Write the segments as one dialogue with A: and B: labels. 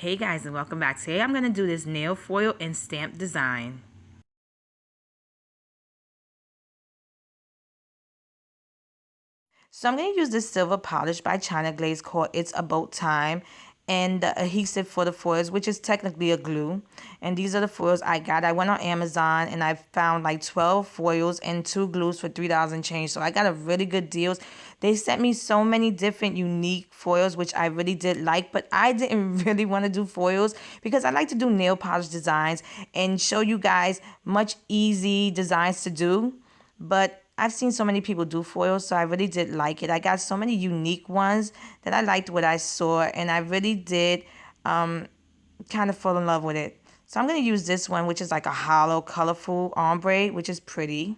A: Hey guys, and welcome back. Today I'm going to do this nail foil and stamp design. So I'm going to use this silver polish by China Glaze called It's About Time, and the adhesive for the foils, which is technically a glue. And these are the foils I got. I went on Amazon and I found like 12 foils and 2 glues for $3 and change. So I got a really good deals. They sent me so many different unique foils, which I really did like, but I didn't really want to do foils because I like to do nail polish designs and show you guys much easy designs to do. But I've seen so many people do foils, so I really did like it. I got so many unique ones that I liked what I saw, and I really did kind of fall in love with it. So I'm going to use this one, which is like a hollow, colorful ombre, which is pretty.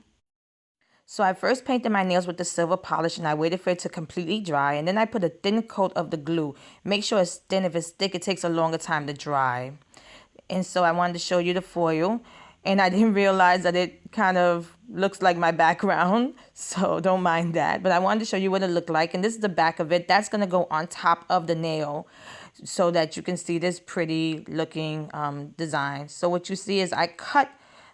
A: So I first painted my nails with the silver polish and I waited for it to completely dry. And then I put a thin coat of the glue. Make sure it's thin. If it's thick, it takes a longer time to dry. And so I wanted to show you the foil. And I didn't realize that it kind of looks like my background. So don't mind that. But I wanted to show you what it looked like. And this is the back of it. That's going to go on top of the nail so that you can see this pretty looking design. So what you see is I cut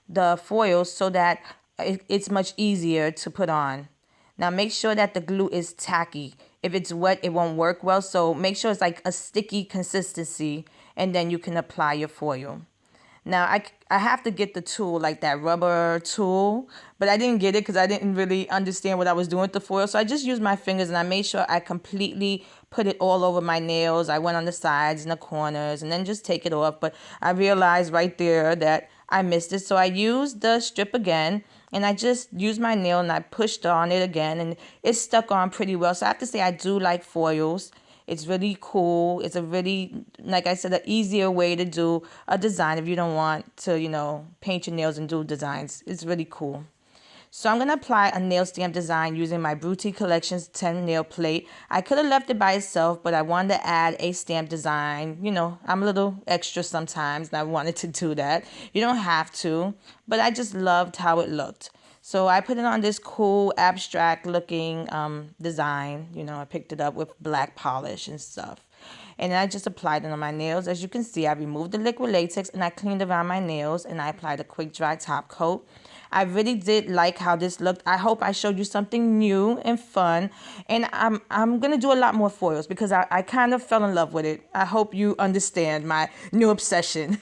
A: the foil so that it's much easier to put on. Now make sure that the glue is tacky. If it's wet, it won't work well. So make sure it's like a sticky consistency, and then you can apply your foil. Now I have to get the tool, like that rubber tool, but I didn't get it because I didn't really understand what I was doing with the foil. So I just used my fingers and I made sure I completely put it all over my nails. I went on the sides and the corners and then just take it off. But I realized right there that I missed it. So I used the strip again and I just used my nail and I pushed on it again and it stuck on pretty well. So I have to say I do like foils. It's really cool. It's a really, like I said, an easier way to do a design if you don't want to, paint your nails and do designs. It's really cool. So I'm going to apply a nail stamp design using my Boutique Collections 10 nail plate. I could have left it by itself, but I wanted to add a stamp design. I'm a little extra sometimes, and I wanted to do that. You don't have to, but I just loved how it looked. So I put it on this cool abstract looking design. I picked it up with black polish and stuff. And I just applied it on my nails. As you can see, I removed the liquid latex and I cleaned around my nails and I applied a quick dry top coat. I really did like how this looked. I hope I showed you something new and fun. And I'm going to do a lot more foils because I kind of fell in love with it. I hope you understand my new obsession.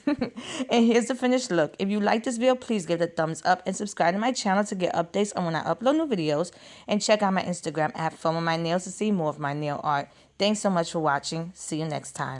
A: And here's the finished look. If you like this video, please give it a thumbs up and subscribe to my channel to get updates on when I upload new videos. And check out my Instagram at Funwithmynails to see more of my nail art. Thanks so much for watching. See you next time.